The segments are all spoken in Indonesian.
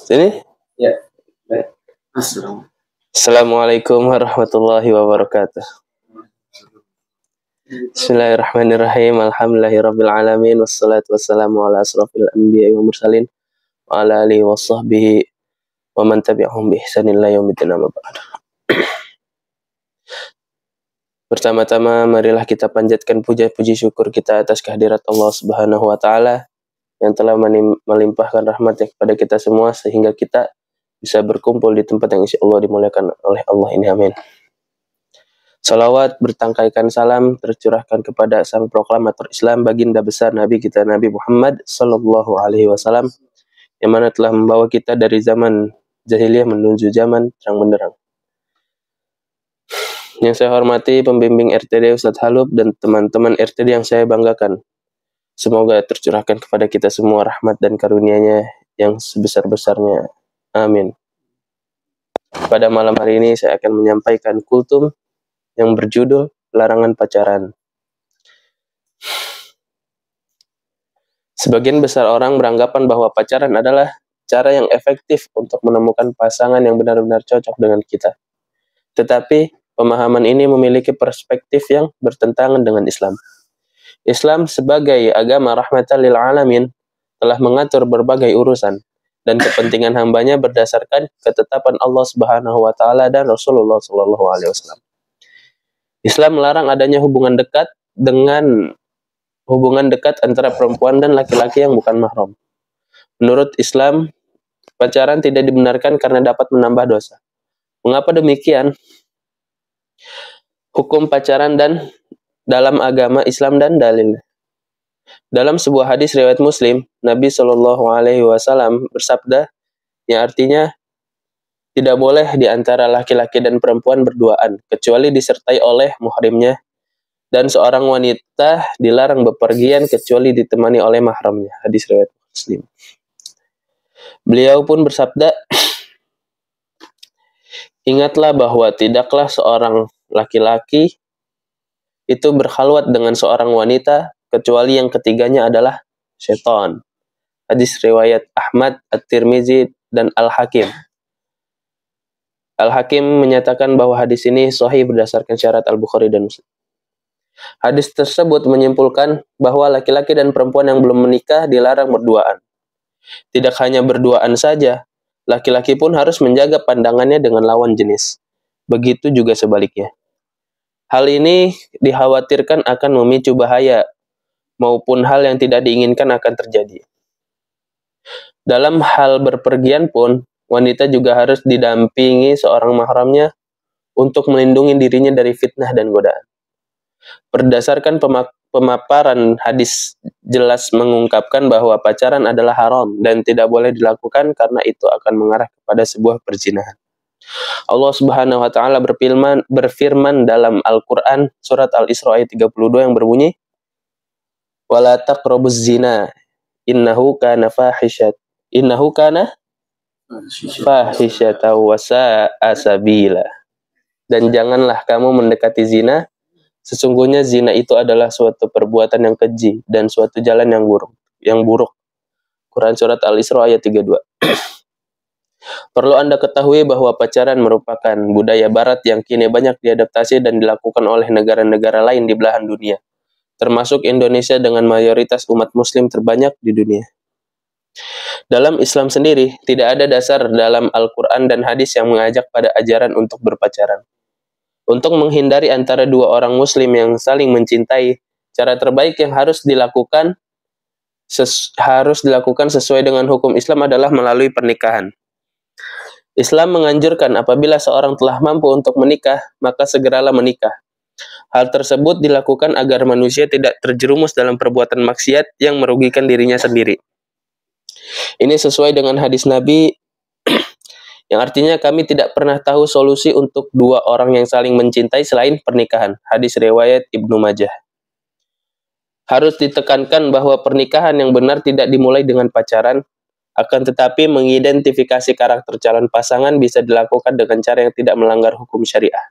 Sini? Ya. Assalamualaikum warahmatullahi wabarakatuh. Bismillahirrahmanirrahim. Alhamdulillahirabbil alamin wassalatu wassalamu ala asrofil anbiya'i wa mursalin wa ala alihi wa sahbihi wa man tabi'ahum bi ihsanin ila yaumiddin amma ba'd. Pertama-tama marilah kita panjatkan puja-puji syukur kita atas kehadirat Allah Subhanahu wa taala yang telah melimpahkan rahmat kepada kita semua sehingga kita bisa berkumpul di tempat yang insya Allah dimuliakan oleh Allah ini, amin. Salawat bertangkaikan salam tercurahkan kepada sang proklamator Islam, baginda besar Nabi kita Nabi Muhammad Sallallahu Alaihi Wasallam, yang mana telah membawa kita dari zaman jahiliyah menuju zaman terang benderang. Yang saya hormati pembimbing RTD Ustadz Halub dan teman-teman RTD yang saya banggakan. Semoga tercurahkan kepada kita semua rahmat dan karunia-Nya yang sebesar-besarnya. Amin. Pada malam hari ini saya akan menyampaikan kultum yang berjudul Larangan Pacaran. Sebagian besar orang beranggapan bahwa pacaran adalah cara yang efektif untuk menemukan pasangan yang benar-benar cocok dengan kita. Tetapi pemahaman ini memiliki perspektif yang bertentangan dengan Islam. Islam sebagai agama rahmatan lil alamin telah mengatur berbagai urusan dan kepentingan hambanya berdasarkan ketetapan Allah Subhanahu wa taala dan Rasulullah sallallahu alaihi wasallam. Islam melarang adanya hubungan dekat antara perempuan dan laki-laki yang bukan mahram. Menurut Islam, pacaran tidak dibenarkan karena dapat menambah dosa. Mengapa demikian? Hukum pacaran dan dalam agama Islam dan dalil. Dalam sebuah hadis riwayat Muslim, Nabi Shallallahu Alaihi Wasallam bersabda, yang artinya tidak boleh di antara laki-laki dan perempuan berduaan kecuali disertai oleh muhrimnya, dan seorang wanita dilarang bepergian kecuali ditemani oleh mahramnya. Hadis riwayat Muslim. Beliau pun bersabda, ingatlah bahwa tidaklah seorang laki-laki itu berkhalwat dengan seorang wanita kecuali yang ketiganya adalah syaitan. Hadis riwayat Ahmad, At-Tirmizi, dan Al-Hakim. Al-Hakim menyatakan bahwa hadis ini sahih berdasarkan syarat Al-Bukhari dan Muslim. Hadis tersebut menyimpulkan bahwa laki-laki dan perempuan yang belum menikah dilarang berduaan. Tidak hanya berduaan saja, laki-laki pun harus menjaga pandangannya dengan lawan jenis. Begitu juga sebaliknya. Hal ini dikhawatirkan akan memicu bahaya maupun hal yang tidak diinginkan akan terjadi. Dalam hal berpergian pun, wanita juga harus didampingi seorang mahramnya untuk melindungi dirinya dari fitnah dan godaan. Berdasarkan pemaparan hadis jelas mengungkapkan bahwa pacaran adalah haram dan tidak boleh dilakukan karena itu akan mengarah kepada sebuah perzinahan. Allah Subhanahu wa taala berfirman dalam Al-Qur'an surat Al-Isra ayat 32 yang berbunyi, "Wala taqrabuz zina innahu kana fahishatan wa sa'a sabila." Dan janganlah kamu mendekati zina, sesungguhnya zina itu adalah suatu perbuatan yang keji dan suatu jalan yang buruk. Quran surat Al-Isra ayat 32. Perlu Anda ketahui bahwa pacaran merupakan budaya barat yang kini banyak diadaptasi dan dilakukan oleh negara-negara lain di belahan dunia, termasuk Indonesia dengan mayoritas umat muslim terbanyak di dunia. Dalam Islam sendiri, tidak ada dasar dalam Al-Quran dan hadis yang mengajak pada ajaran untuk berpacaran. Untuk menghindari antara dua orang muslim yang saling mencintai, cara terbaik yang harus dilakukan sesuai dengan hukum Islam adalah melalui pernikahan. Islam menganjurkan apabila seorang telah mampu untuk menikah, maka segeralah menikah. Hal tersebut dilakukan agar manusia tidak terjerumus dalam perbuatan maksiat yang merugikan dirinya sendiri. Ini sesuai dengan hadis Nabi yang artinya kami tidak pernah tahu solusi untuk dua orang yang saling mencintai selain pernikahan. Hadis riwayat Ibnu Majah. Harus ditekankan bahwa pernikahan yang benar tidak dimulai dengan pacaran, akan tetapi mengidentifikasi karakter calon pasangan bisa dilakukan dengan cara yang tidak melanggar hukum syariah.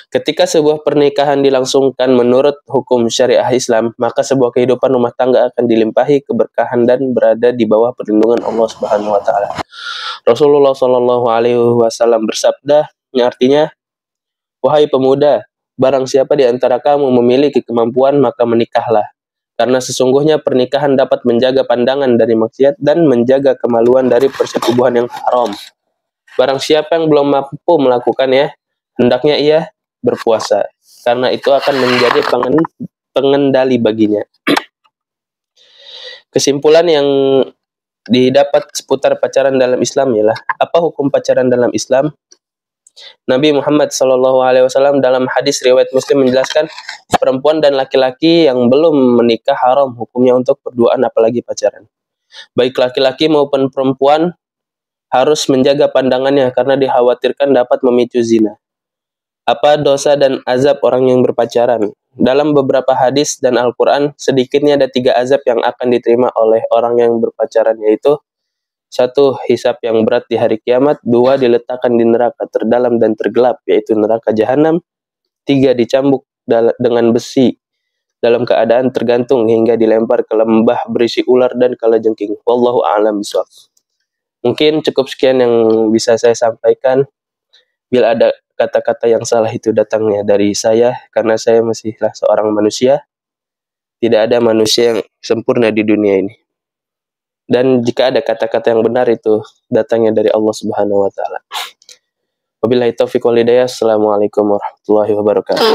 Ketika sebuah pernikahan dilangsungkan menurut hukum syariah Islam, maka sebuah kehidupan rumah tangga akan dilimpahi keberkahan dan berada di bawah perlindungan Allah Subhanahu wa taala. Rasulullah Shallallahu alaihi wasallam bersabda, yang artinya, "Wahai pemuda, barang siapa di antara kamu memiliki kemampuan, maka menikahlah. Karena sesungguhnya pernikahan dapat menjaga pandangan dari maksiat dan menjaga kemaluan dari persetubuhan yang haram. Barang siapa yang belum mampu melakukannya, hendaknya ia berpuasa, karena itu akan menjadi pengendali baginya." Kesimpulan yang didapat seputar pacaran dalam Islam ialah, apa hukum pacaran dalam Islam? Nabi Muhammad SAW dalam hadis riwayat Muslim menjelaskan, perempuan dan laki-laki yang belum menikah haram hukumnya untuk berduaan apalagi pacaran. Baik laki-laki maupun perempuan harus menjaga pandangannya karena dikhawatirkan dapat memicu zina. Apa dosa dan azab orang yang berpacaran? Dalam beberapa hadis dan Al-Quran, sedikitnya ada 3 azab yang akan diterima oleh orang yang berpacaran, yaitu 1. Hisab yang berat di hari kiamat. 2. Diletakkan di neraka terdalam dan tergelap, yaitu neraka jahanam. 3. Dicambuk dengan besi dalam keadaan tergantung hingga dilempar ke lembah berisi ular dan kalajengking. Wallahu a'lam bishawab. Mungkin cukup sekian yang bisa saya sampaikan. Bila ada kata-kata yang salah, itu datangnya dari saya, karena saya masihlah seorang manusia. Tidak ada manusia yang sempurna di dunia ini. Dan jika ada kata-kata yang benar, itu datangnya dari Allah Subhanahu wa taala. Wabillahi taufiq wal hidayah. Assalamualaikum warahmatullahi wabarakatuh.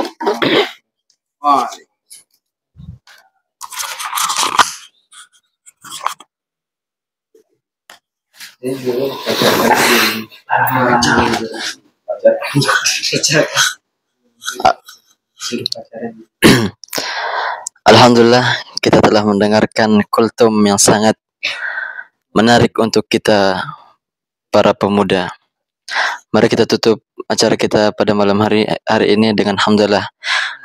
Alhamdulillah, kita telah mendengarkan kultum yang sangat menarik untuk kita para pemuda. Mari kita tutup acara kita pada malam hari ini dengan hamdalah.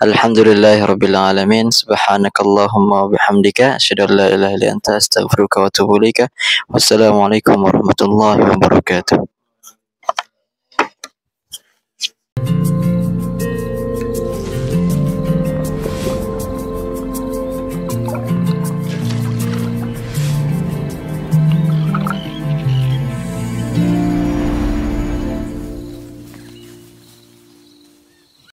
Alhamdulillahirabbil alamin. Subhanakallahumma wa bihamdika asyhadu an la ilaha illa anta astaghfiruka wa atubu ilaika. Wassalamualaikum warahmatullahi wabarakatuh.